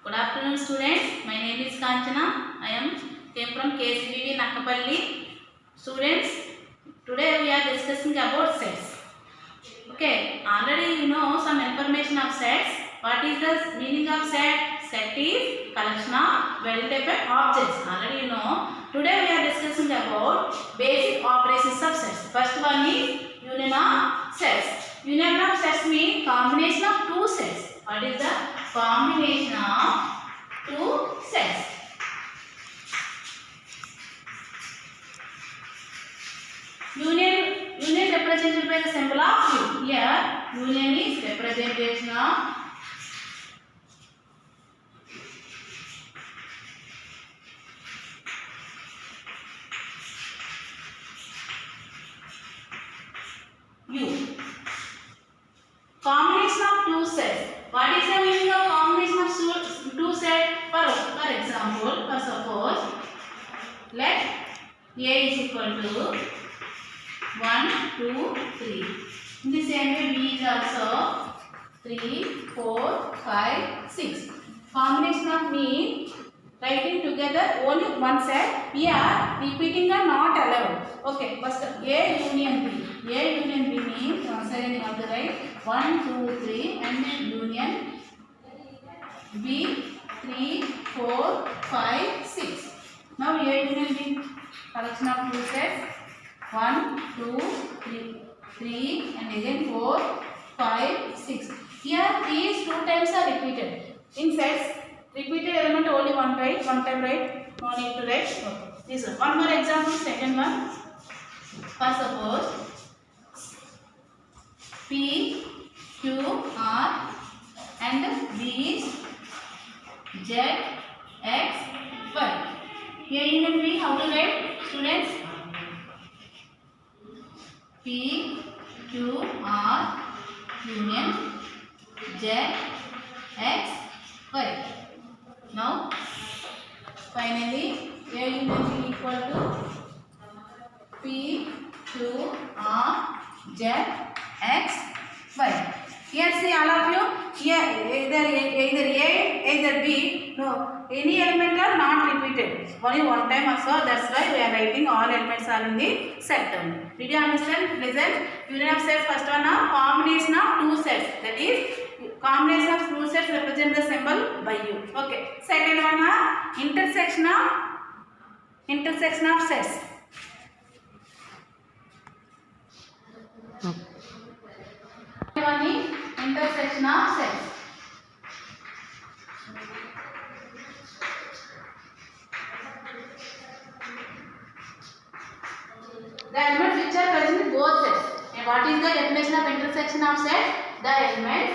Good afternoon, students. My name is Kanchana. Came from KCBV Nakapalli. Students, today we are discussing about sets. Okay, already you know some information of sets. What is the meaning of set? Set is collection of well-defined objects. Already you know. Today we are discussing about basic operations of sets. First one is union of sets. Union of sets means combination of two sets. What is the combination of two sets? Union represented by the symbol of U. Here, union is representation of U. Combination of two sets. What is the meaning of combination of two sets? For example, suppose let A is equal to 1, 2, 3. In the same way, B is also 3, 4, 5, 6. Combination of mean writing together only one set. Here repeating are not allowed. Okay, first A union B. A union B means answering on the right 1, 2, 3 and then union B 3, 4, 5, 6. Now A union B collection of two sets 1, 2, 3 and again 4, 5, 6. Here these two times are repeated. In sets repeated element only one time write, no need to write. Okay. This one. One more example, second one. First suppose P, Q, R and B is Z, X, Y. Here union B, how to write, students? P, Q, R, union Z, X, Y. Now, finally, A union B equal to P, Q, R, Z, X, Y. Here see all of you, here either A, either B, no, any element are not repeated. Only one time also, that's why we are writing all elements are in the set only. Did you understand? Listen, union of sets, first one are combination of two sets. That is, combination of two sets represent the symbol by U. Okay. Second one are intersection of sets. One is intersection of sets. The elements which are present in both sets. And what is the definition of intersection of sets? The elements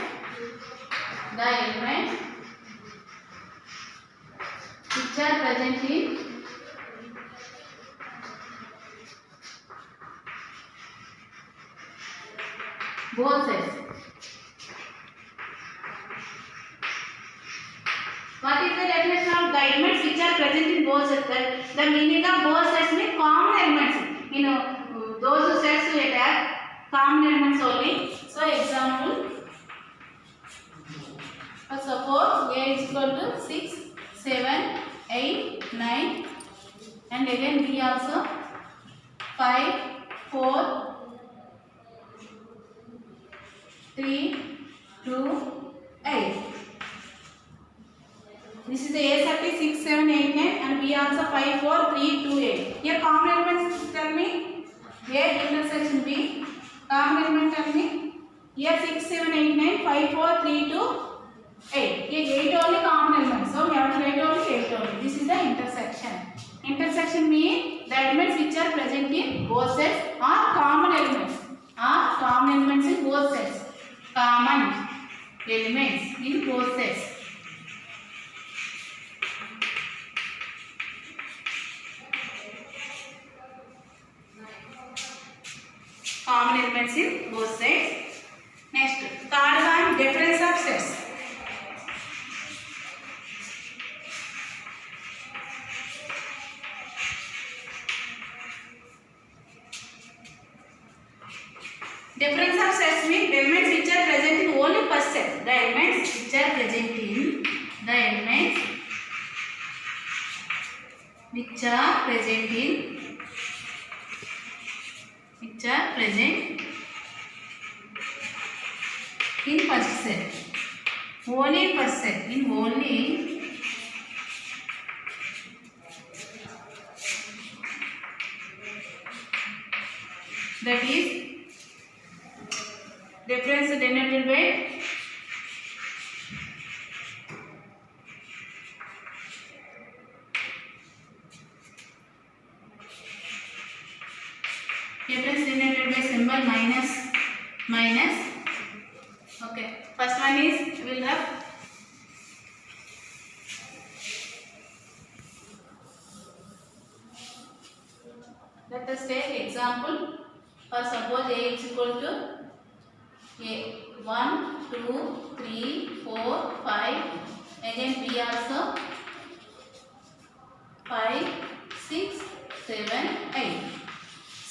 which are present in both sets. What is the definition of the elements which are present in both sets? The meaning of both sets means common elements. You know, those sets we attack common elements only. So example, suppose A is equal to 6, 7, 8, 9 and again B also 5, 4, 3, 2, 8. This is the A set is 6, 7, 8, 9 and B also 5, 4, 3, 2, 8. Here common elements tell me. A intersection B. Common element tell me. Here 6, 7, 8, 9, 5, 4, 3, 2, 8. Here 8 only common elements. So we have to write only 8 only. This is the intersection. Intersection means the elements which are present in both sets are common elements. Are common elements in both sets. Common elements in both sets. Common elements in both sets. Next, third one, difference of sets. Difference of sets means elements which are present in only first set. The elements which are present in the elements which are present in first set. Only in first set. In only that is difference denoted by symbol minus. Okay, first one is we will have let us take example. For suppose A is equal to A 1 2 3 4 5, again B also 5 6 7 8.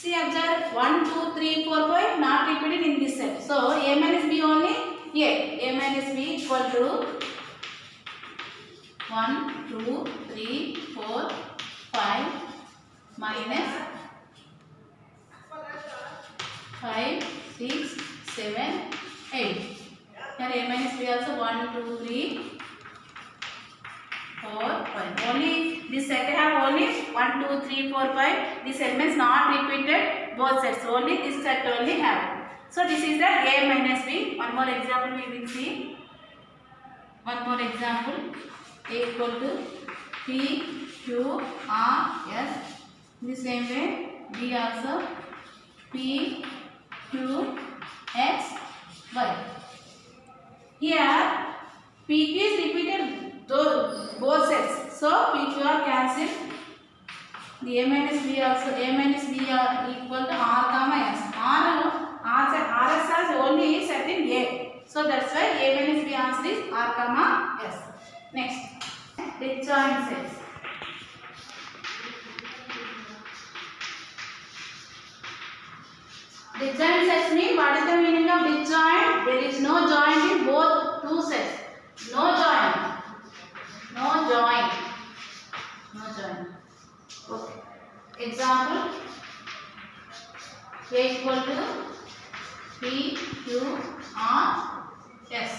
See, observe 1 2 3 4 5 not repeated in this set. So A minus B only A minus B equal to 1 2 3 4 5 minus 5 6 7 8. Here A minus B also 1 2 3 4 5. Only this set have only 1 2 3 4 5. This elements not repeated both sets. Only this set only have. So this is the A minus B. One more example we will see. One more example. A equal to P Q R S. In the same way B also P Q X Y. Here PQ is repeated both sets. So PQ are cancelled. The A minus B also A minus B are equal to R comma S. RS has only set in A. So that's why A minus B answer is R comma S. Next, disjoint sets. Disjoint sets mean, what is the meaning of disjoint? There is no joint in both two sets. No joint. Okay. Example: A equal to P Q R S.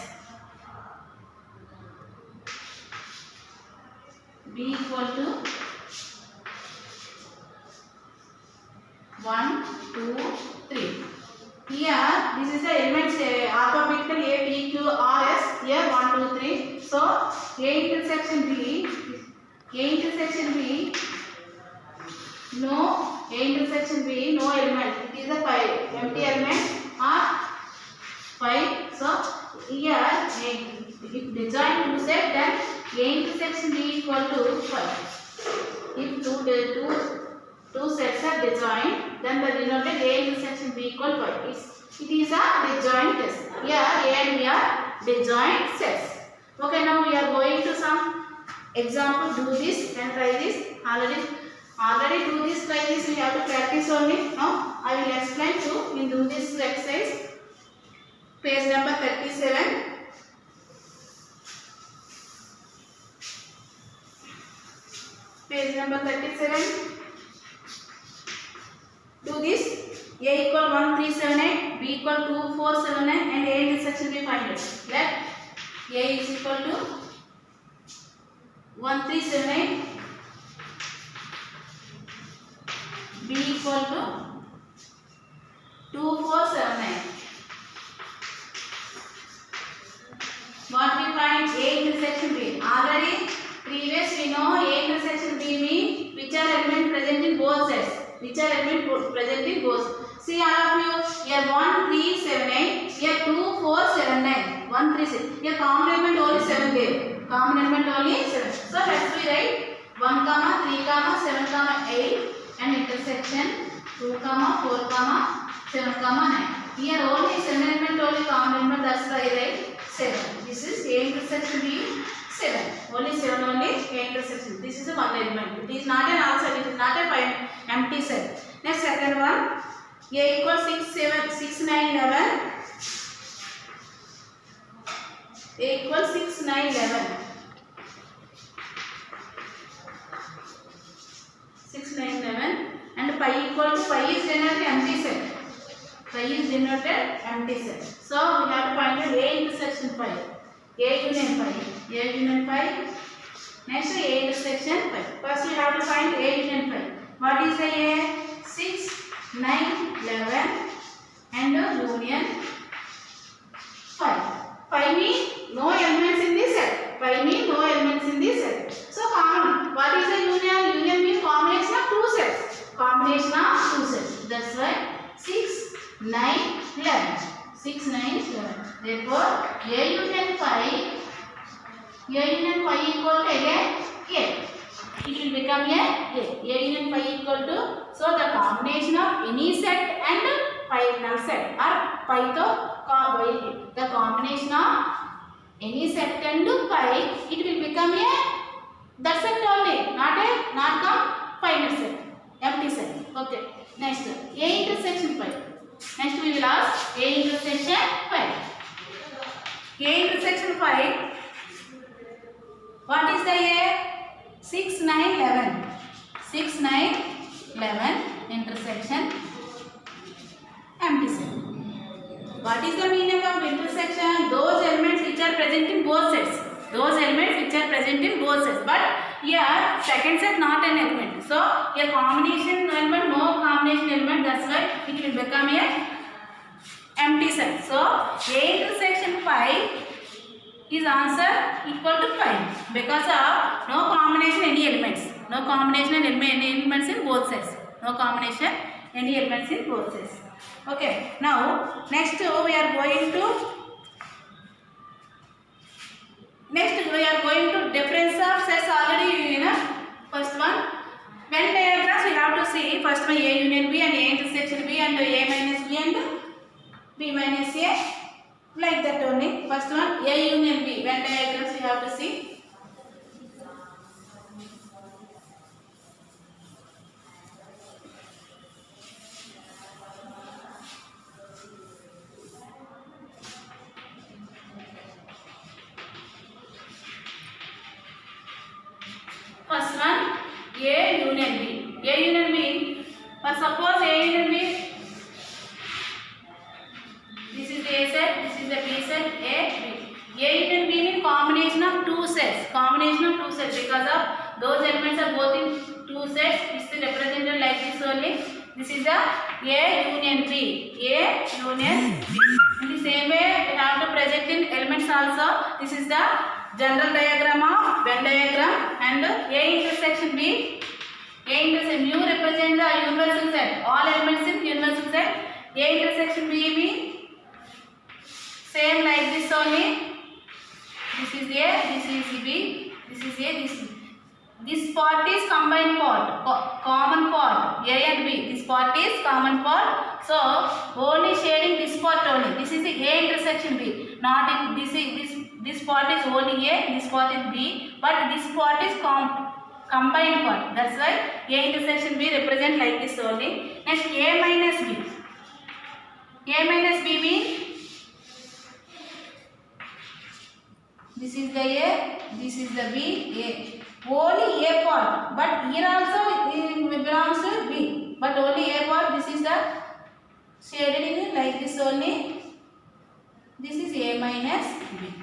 B equal to 1 2 3. Here this is the elements alphabetical A P Q R S. Here 1 2 3. So A intersection B no element. It is a 5 empty element or 5. So here if disjoint two set, then A intersection B equal to 5. If two sets are disjoint, then the denoted A intersection B equal 5. It is a disjoint test. Here A and B are disjoint sets. Okay, now we are going to some example. Do this and try this. Already do this, try this. We have to practice only. Now I will explain to you. Do this exercise. Page number 37. Page number 37. Do this. A equal 1 3 7 8, B equal 2 4 7 9, and A intersection B find it. Let A is equal to 1 3 7 8, B equal to 2 4 7 9. What we find? A intersection B. Already previous we know A intersection B means which are element present in both sets. See all of you, here 1 3 7 8, here 2 4 7 9, 1 3 6. Here common element only 7 there. Common element only 7. So let's we write 1 comma 3 comma 7 comma 8 and intersection 2 comma 4 comma 7 comma 9. Here only 7 element only common element, that's why I write 7. This is A intersection B 7. Only 7 only A intersection. This is a one element. It is not an all set. It is not a empty set. Next second one. A equals 6 9 11. A equals 6 9 11. 6, 9, 11 and pi equal to pi is denoted empty set. Pi is denoted empty set. So we have to find out A intersection pi. A union pi. A union pi. Next A intersection pi. First we have to find A union pi. What is the A? 6, 9, 11 and union 5. Pi means no elements in this set. Pi means no elements in this set. So common. What is the union? Union means combination of two sets. Combination of two sets. That's why 6, 9, 11. 6, 9, 11. Therefore, A union pi equal to again A. It will become A union pi equal to, so the combination of any set and pi null set or pi to the combination of any set and pi, it will become that set only, not final set, empty set. Okay. Next, A intersection pi. Next we will ask A intersection pi. A intersection pi. What is the A? 6, 9, 11. 6, 9, 11 intersection empty set. What is the meaning of intersection? Those elements which are present in both sets. Those elements which are present in both sets. But here second set not an element. So a combination element, no combination element. That's why it will become a empty set. So A intersection pi is answer equal to pi because of no combination any elements. No combination any elements in both sets. No combination any elements in both sets. Okay. Now next we are going to difference of sets already you know. First one, Venn diagrams we have to see. First one A union B and A intersection B and A minus B and B minus A. Like that only. First one A union B. Venn diagrams we have to see. First one A union B. A union B. But suppose A union B. This is the A set, this is the B set, A, B. A union B means combination of two sets. Combination of two sets because of those elements are both in two sets. This is represented like this only. This is the A union B. A union B. In the same way, we have to present in elements also. This is the general diagram of Venn diagram and A intersection B. A intersection U represents the universal set. All elements in universal set. A intersection B means same like this only. This is A, this is B, this is A, this part is combined part, common part, A and B. This part is common part. So only shading this part only. This is the A intersection B. Not in this part is only A, this part is B, but this part is combined part. That's why A intersection B represent like this only. Next A minus B. A minus B means this is the A, this is the B, A. Only A part, but here also it belongs to B. But only A part, this is the shaded in like this only. This is A minus B.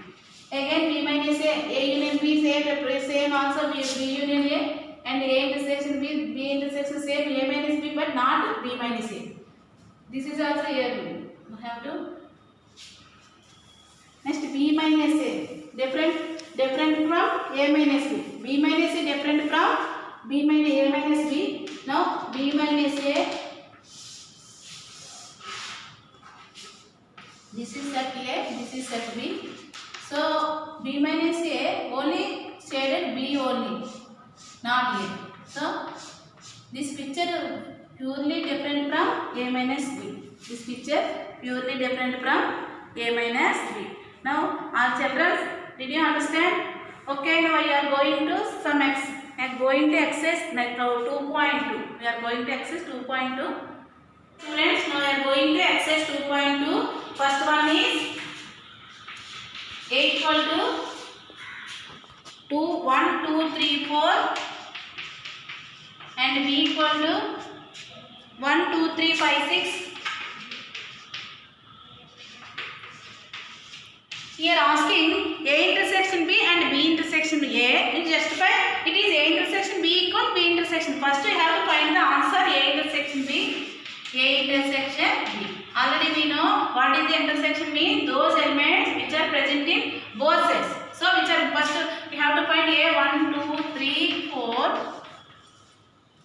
Again B minus A union B same also B union A and A intersection B intersection same A minus B but not B minus A. This is also here you have to. Next B minus A. Different from A minus B. B minus A different from B minus A minus B. Now B minus A. This is set A. This is set B. So B minus A only shaded B only, not A. So this picture purely different from A minus B. This picture purely different from A minus B. Now our children. Did you understand? Okay, now we are going to some exercise like 2.2. We are going to exercise 2.2. Students, now we are going to exercise 2.2. First one is A equal to 2, 1, 2, 3, 4 and and B equal to 1, 2, 3, 5, 6. Here asking A intersection B and B intersection A. You justify it is A intersection B equal B intersection. First you have to find the answer A intersection B. A intersection B. Already we know what is the intersection mean. Those elements which are present in both sides. So which are first we have to find A 1, 2, 3, 4.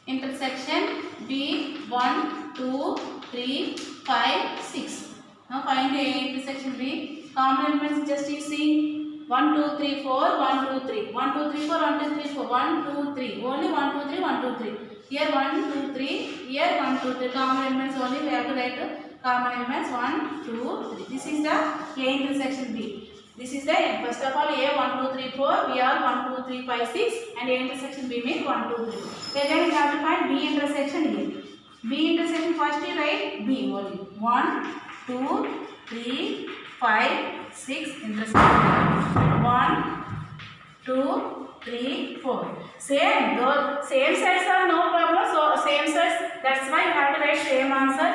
Intersection B 1, 2, 3, 5, 6. Now find A intersection B. Common elements just you see 1, 2, 3, 4, 1, 2, 3, 1, 2, 3, 4, 1, 2, 3, 4, 1, 2, 3, only 1, 2, 3, 1, 2, 3. Here 1, 2, 3, here 1, 2, 3. Common elements only we have to write common elements 1, 2, 3. This is the A intersection B. This is the first of all A 1, 2, 3, 4. We are 1, 2, 3, 5, 6, and A intersection B means 1, 2, 3. Then we have to find B intersection A. B intersection first we write B only 1, 2, 3, 5, 6 intersection 1, 2, 3, 4. Same, those same sides are no problem. So same sides. That's why you have to write same answer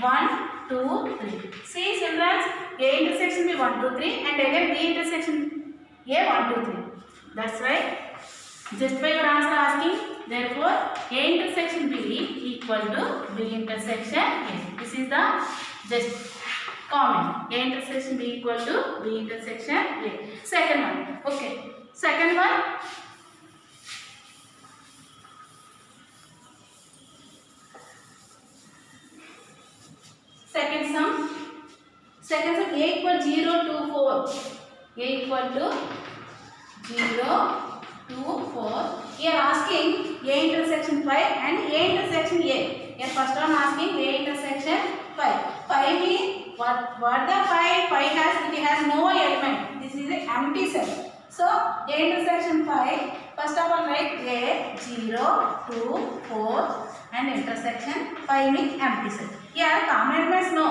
1, 2, 3. See children, A intersection B 1, 2, 3, and again B intersection A 1, 2, 3. That's right. Justify your answer asking. Therefore, A intersection B equal to B intersection A. This is the just comment. A intersection B equal to B intersection A. Second one. Okay. Second one. Second sum. Second sum A equal 0 to 4. A equal to 0 to 4. Here asking A intersection 5 and A intersection A. Here first one asking A intersection 5. 5 means what the 5 has, it has no element. This is an empty set. So A intersection 5, first of all write A 0 2 4 and intersection 5 means empty set. Here common elements no.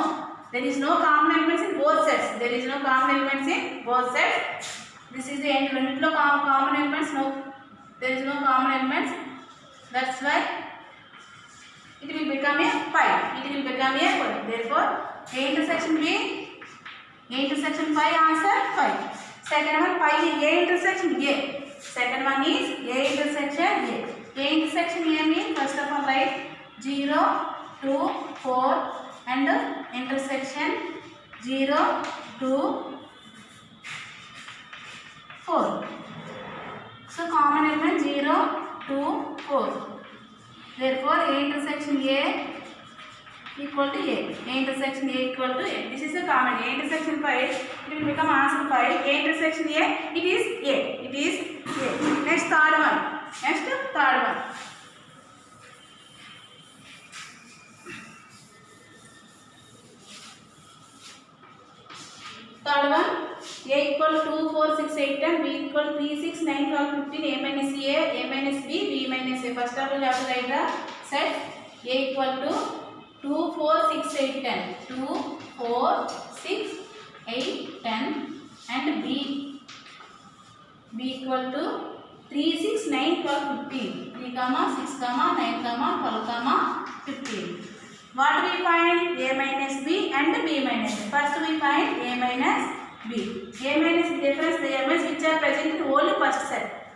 There is no common elements in both sets. There is no common elements in both sets. This is the end. When no common elements, no. There is no common elements. That's why it will become a 5. It will become a 5. Therefore, A intersection B, A intersection 5 answer 5. Second one 5 is A intersection A. Second one is A intersection A. A intersection A means first of all write 0, 2, 4 and intersection 0, 2, 4. So common element 0, 2, 4. Therefore, A intersection A equal to A. A intersection A equal to A. This is the common. A intersection 5. It will become answer 5. A intersection A. It is A. It is A. Next third one. Next third one. Third one. A equal to 2, 4, 6, 8, 10. B equal to 3, 6, 9, 12, 15. A minus A minus B, B minus A. First of all, you have to write the set. A equal to 2, 4, 6, 8, 10. 2, 4, 6, 8, 10. And B equal to 3, 6, 9, 12, 15. 3, 6, 9, 12, 15. What we find? A minus B and B minus A. First we find A minus B. A minus B difference the elements which are present in only first set.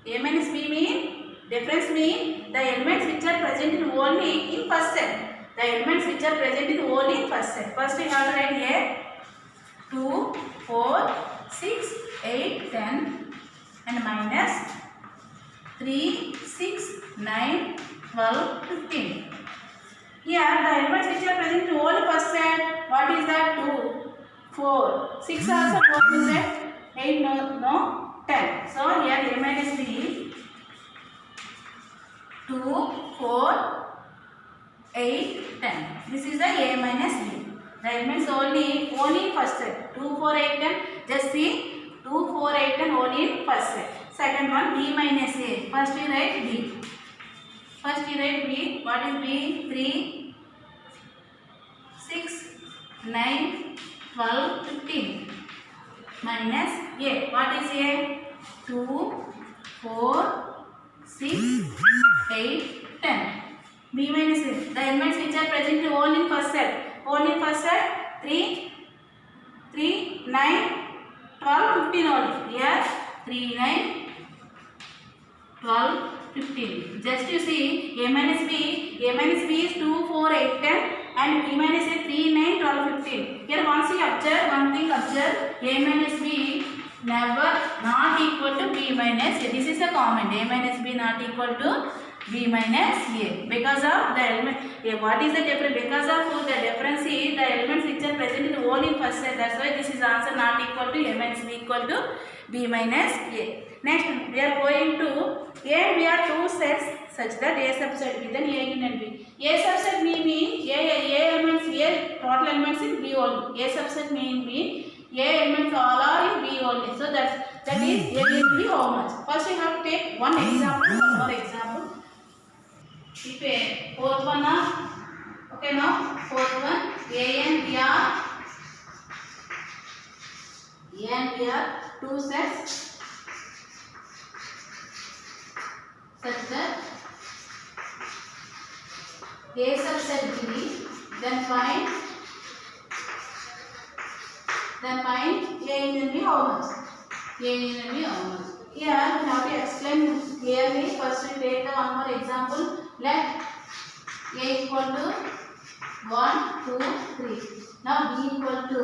A minus B mean difference mean the elements which are present in only in first set. The elements which are present in only in first set. First we have to write A 2, 4, 6, 8, 10 and minus 3, 6, 9, 12, 15. Here the elements which are present in only first set. What is that? 2, 4, 6 also both set. 8 no 10. So here A minus B 2, 4, 8, 10. This is the A minus B. The elements only first set. 2, 4, 8, 10. Just see 2, 4, 8, 10 only in first set. Second one B minus A. First we write B. First we write B. What is B? 3, 6, 9, 12, 15. Minus A. What is A? 2, 4, 6, 8, 10. B minus A. The elements which are present only in first set. Only in first set 3, 9, 12, 15 only. Here 3, 9, 12, 15. Just you see A minus B is 2, 4, 8, 10 and B minus A 3, 9, 12, 15. Here once you observe one thing, observe A minus B never not equal to B minus A. This is the comment. A minus B not equal to B minus A. Because of the element. What is the difference? Because of the difference is the elements which are present in only in first set. That's why this is answer not equal to A minus B equal to B minus A. Next we are going to A and B are two sets such that A subset B, then A union B. A subset B means A elements, A total elements in B only. A subset mean B, A elements all are in B only. So that is A will be how much? First we have to take one example. One more example. If a fourth one okay, now fourth one A and B are two sets such that A subset B, then find A union B how much? A union B how much? Here we have to explain clearly. First we take the one more example. Let A equal to 1, 2, 3. Now B equal to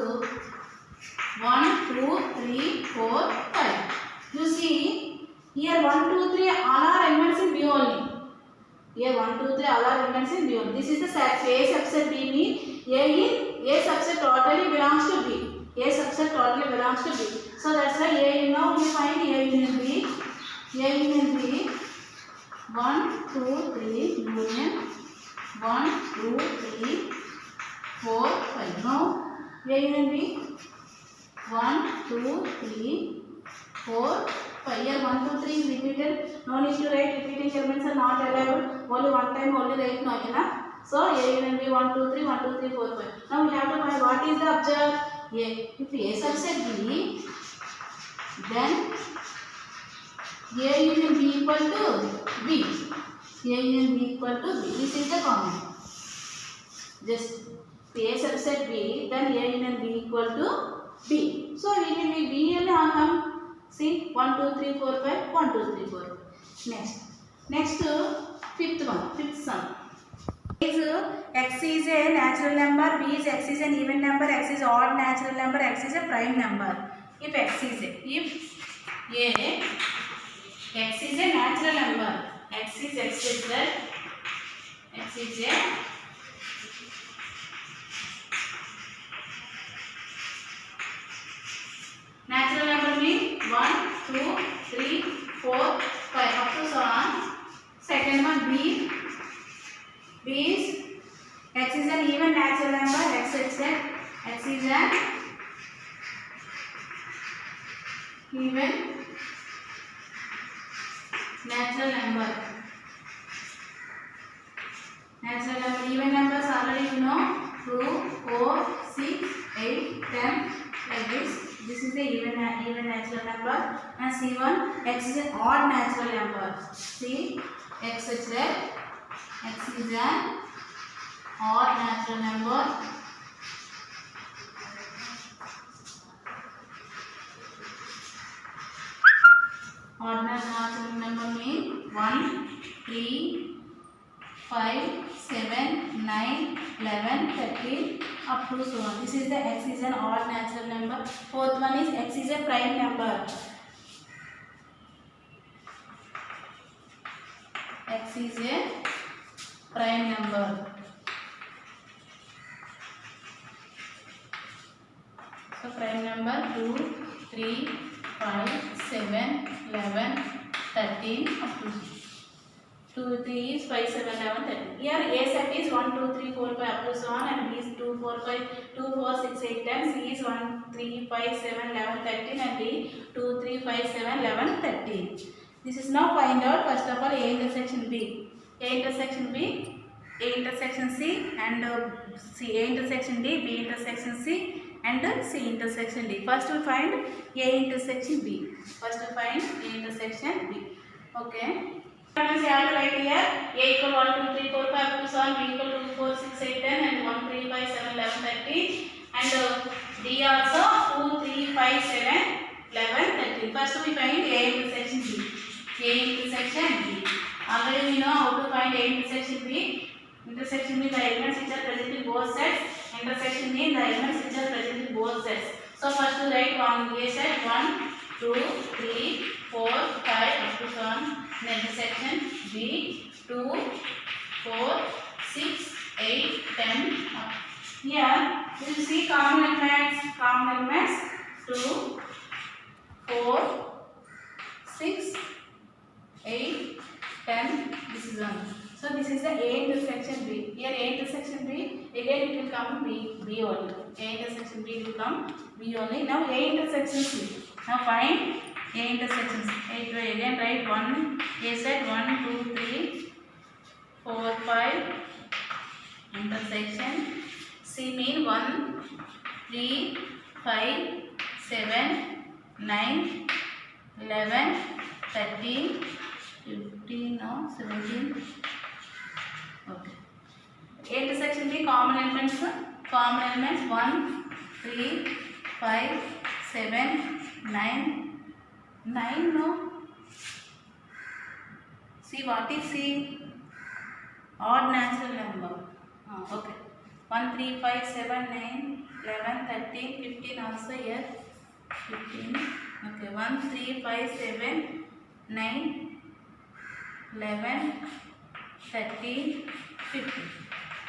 1, 2, 3, 4, 5. You see here 1, 2, 3 all are elements in B only. Here 1, 2, 3 all are elements in B only. This is the set. A subset B means A subset totally belongs to B. A subset totally belongs to B. So that's why now we find A union B. A union B 1, 2, 3 union 1, 2, 3, 4, 5. Now A union B 1, 2, 3, 4, 5. Here 1, 2, 3 is repeated. No need to write. Repeating elements are not allowed. Only one time only write no enough. So A union B 1, 2, 3, 1, 2, 3, 4, 5. Now we have to find what is the observed. If A subset B, then A union B equal to B. A union B equal to B. This is the comment. Just A subset B, then A union B equal to B. So we will be B and how come? See 1, 2, 3, 4, 5. 1, 2, 3, 4. Next fifth sum. X is a natural number, B is X is an even number, X is odd natural number, X is a prime number. If X is a natural number, X is a natural number means 1, 2, 3, 4, 5 up to so on. Second one B is X is an even natural number, X is an even natural number. Even numbers already you know 2, 4, 6, 8, 10 like this. This is the even natural number. And C1 X is an odd natural number. See X is an odd natural number. Odd natural number means 1, 3, 5, 7, 9, 11, 13 up to so on. This is the X is an odd natural number. Fourth one is X is a prime number. X is a prime number. So prime number 2, 3, 5, 7, 11, 13 up to 2, 3 is 5, 7, 11, 13. Here A set is 1, 2, 3, 4, 5 up to so on, and B is 2, 4, 5, 2, 4, 6, 8, 10. C is 1, 3, 5, 7, 11, 13, and D 2, 3, 5, 7, 11, 13. This is now find out first of all A intersection B, A intersection B, A intersection C, and C, A intersection D, B intersection C, and C intersection D. First we find A intersection B. Okay. You have to write here A equal 1, 2, 3, 4, 5 up to 7, B equal 2, 4, 6, 8, 10 and 1, 3, 5, 7, 11, 13 and D also 2, 3, 5, 7, 11, 13. First we find A intersection B. A intersection B. Already we know how to find A intersection B. Intersection means the elements which are present in both sets. Intersection means the elements which are present in both sets. So first to write on A set 1, 2, 3, 4, 5 up to 7. The intersection B 2, 4, 6, 8, 10. Here you will see common elements. Common elements 2, 4, 6, 8, 10. This is 1. So this is the A intersection B. Here A intersection B, again it will come B only. A intersection B will come B only. Now A intersection C. Now find A intersections. Again write 1. A set 1, 2, 3, 4, 5. Intersection. C mean 1, 3, 5, 7, 9, 11, 13, 15, no, 17. Okay. A intersection B common elements. Common elements 1, 3, 5, 7, 9. 9 no. See what is C? Odd natural number. Okay. 1, 3, 5, 7, 9, 11, 13, 15 also here. 15. Okay. 1, 3, 5, 7, 9, 11, 13, 15.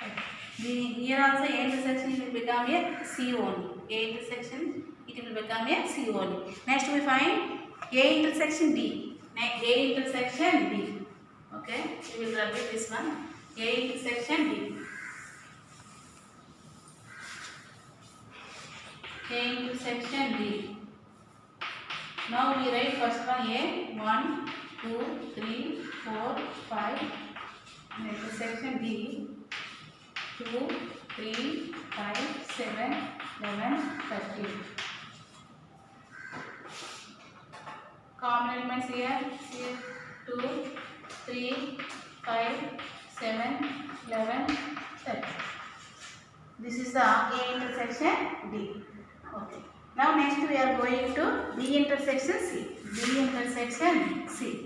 Okay. Here also A intersection will become a C only. A intersection it will become a C only. Next we find A intersection D. A intersection D. Okay, we will repeat this one. A intersection D. A intersection D. Now we write first one A 1, 2, 3, 4, 5. Intersection D 2, 3, 5, 7, 11, 13. Common elements here 2, 3, 5, 7, 11, 13. This is the A intersection D. Okay. Now next we are going to B intersection C. B intersection C.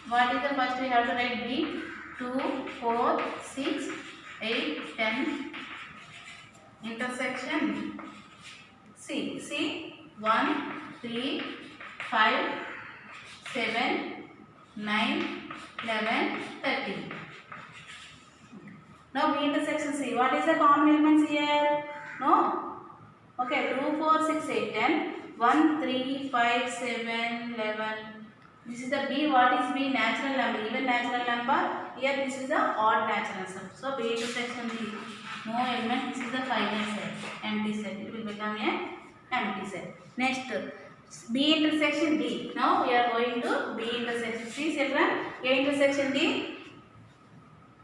What is the first we have to write B? 2, 4, 6, 8, 10. Intersection C. C 1, 3, 5, 7, 9, 11, 13. Now B intersection C. What is the common elements here? No? Okay, 2, 4, 6, 8, 10. 1, 3, 5, 7, 11. This is the B. What is B? Natural number. Even natural number. Here this is the odd natural number. So B intersection D. No element. This is the final set. Empty set. It will become a empty set. Next. B intersection D. Now we are going to B intersection. See children, A intersection D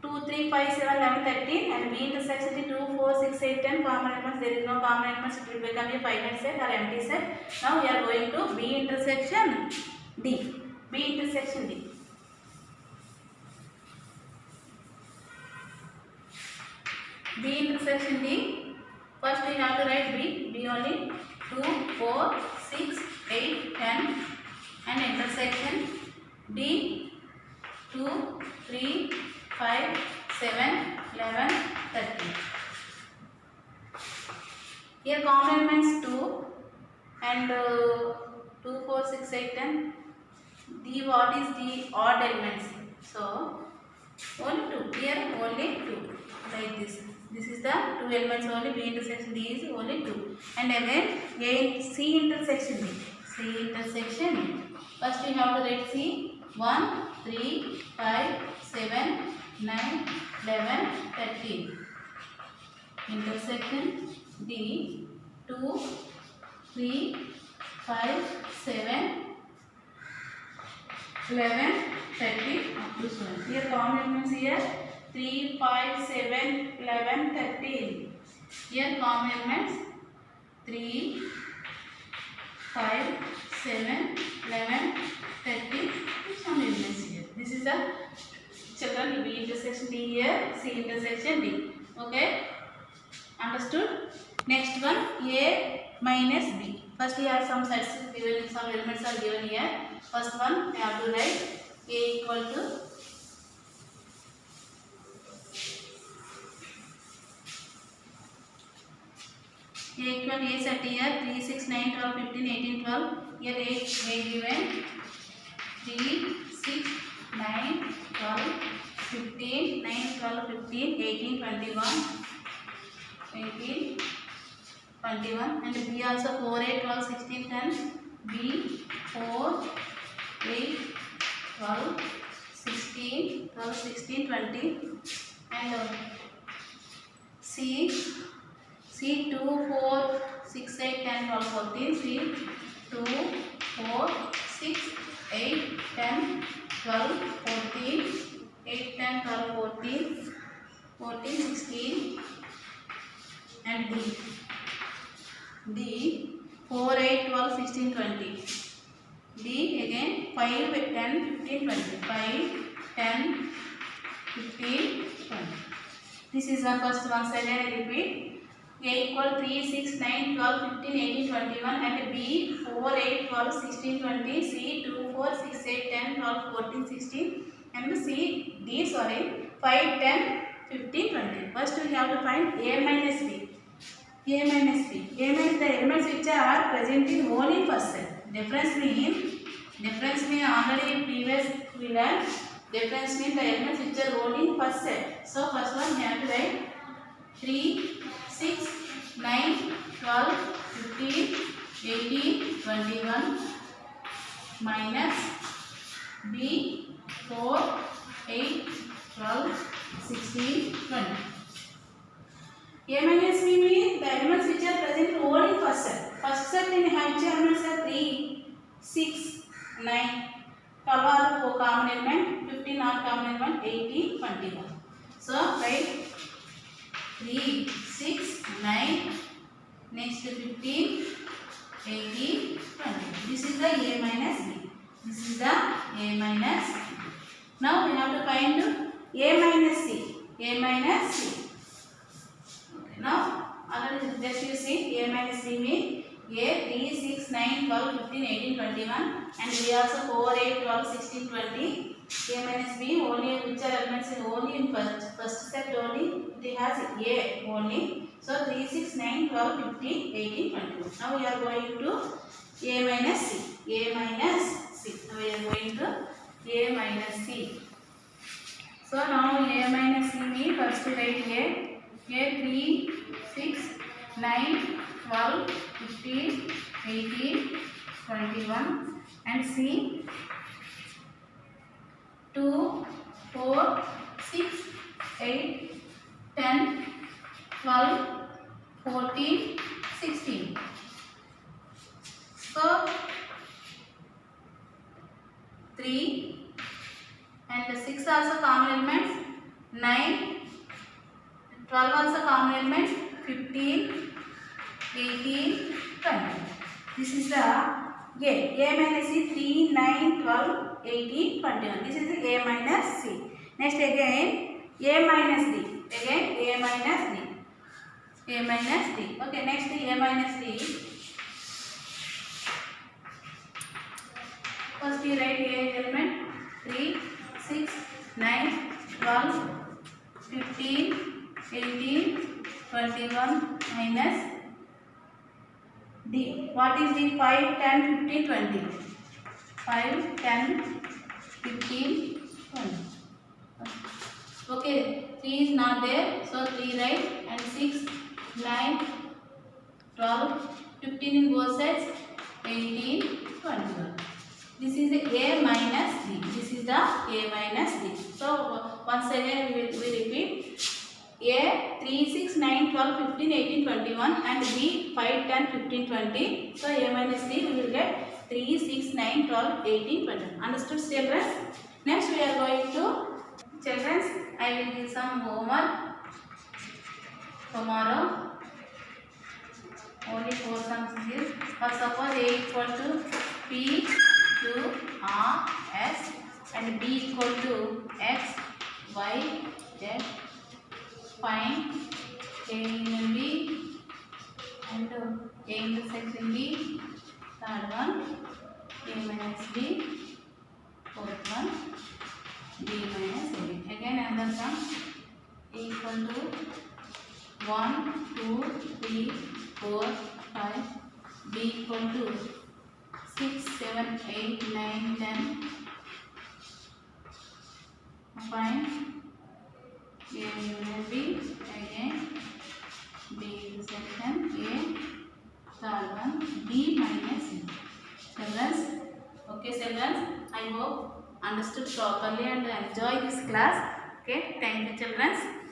2, 3, 5, 7, 11, 13 and B intersection D 2, 4, 6, 8, 10 common elements. There is no common elements. It will become a finite set or empty set. Now we are going to B intersection D. B intersection D. B intersection D. First we have to write B. B only 2, 4, 6, 8, 10 and intersection D 2, 3, 5, 7, 11, 13. Here common elements 2 and 2, 4, 6, 8, 10. D what is the odd elements? So only 2. Here only 2. Like this. This is the 2 elements only. B intersection D is only 2. And again A C intersection D. C intersection. First we have to write C 1, 3, 5, 7, 9, 11, 13. Intersection D 2, 3, 5, 7, 11, 13 up to 7. Here common elements here 3, 5, 7, 11, 13. Here common elements 3, 5, 7, 11, 13. Some elements here. This is the children, B intersection D here, C intersection D. Okay, understood? Next one, A minus B. First we have some sets given, some elements are given here. First one we have to write A equal to A set here 3, 6, 9, 12, 15, 18, 12. Here A given 3, 6, 9, 12, 15, 9, 12, 15, 18, 21, 18, 21, and B also 4, 8, 12, 16, 10. B 4, 8, 12, 16, 12, 16, 20, and C 2, 4, 6, 8, 10, 12, 14. C 2, 4, 6, 8, 10, 12, 14, 8, 10, 12, 14, 14, 16, and D 4, 8, 12, 16, 20. D again 5, 10, 15, 20. 5, 10, 15, 20. This is the first one. Again I repeat. A equal 3, 6, 9, 12, 15, 18, 21, and B 4, 8, 12, 16, 20, C 2, 4, 6, 8, 10, 12, 14, 16, and D 5, 10, 15, 20. First we have to find A minus B. A minus B. A means the elements which are present in only first set. Difference mean already previous we learned. Difference mean the elements which are only in first set. So first one we have to write 3, 6, 9, 12, 15, 18, 21 minus B 4, 8, 12, 16, 20. A minus B means the elements which are present only in first set. First set in which elements are 3, 6, 9, 12 are common element, 15 are common element, 18, 21. So write 3, 6, 9, next 15, 18, 20. This is the A minus B. This is the A minus B. Now we have to find A minus C. A minus C. Okay. Now already just you see A minus C means A 3, 6, 9, 12, 15, 18, 21, and B also 4, 8, 12, 16, 20. A minus B only which are elements in only in first set only. It has A only. So 3, 6, 9, 12, 15, 18, 21. Now we are going to A minus C. A minus C. Now we are going to A minus C. So now A minus C means first to write A 3, 6, 9, 12, 15, 18, 21, and C 2, 4, 6, 8, 10, 12, 14, 16. So 3 and 6 also common elements, 9, 12 also common elements, 15, 18, 20. This is the A minus C 3, 9, 12, 18, 21. This is the A minus C. Next again A minus D. Again A minus D. A minus D. Okay, next A minus D. First you write A element 3, 6, 9, 12, 15, 18, 21 minus D. What is D? 5, 10, 15, 20. 5, 10, 15, 20. Okay, 3 is not there. So 3 write, and 6, 9, 12, 15 in both sides, 18, 21. This is the A minus D. This is the A minus D. So once again we repeat. A 3, 6, 9, 12, 15, 18, 21, and B 5, 10, 15, 20. So A minus D we will get 3, 6, 9, 12, 18, 21. Understood, children? Next we are going to, children, I will give some homework tomorrow. Only 4 sums is. First suppose A equal to P, Q, R, S, and B equal to X, Y, Z. Find A union B and A intersection B. Third one A minus B. Fourth one B minus A. Again another sum. A equal to 1, 2, 3, 4, 5. B equal to 6, 7, 8, 9, 10. Find A union B. Again B intersection A. Third one B minus A. Children, okay children, I hope understood properly and enjoy this class. Okay, thank you children.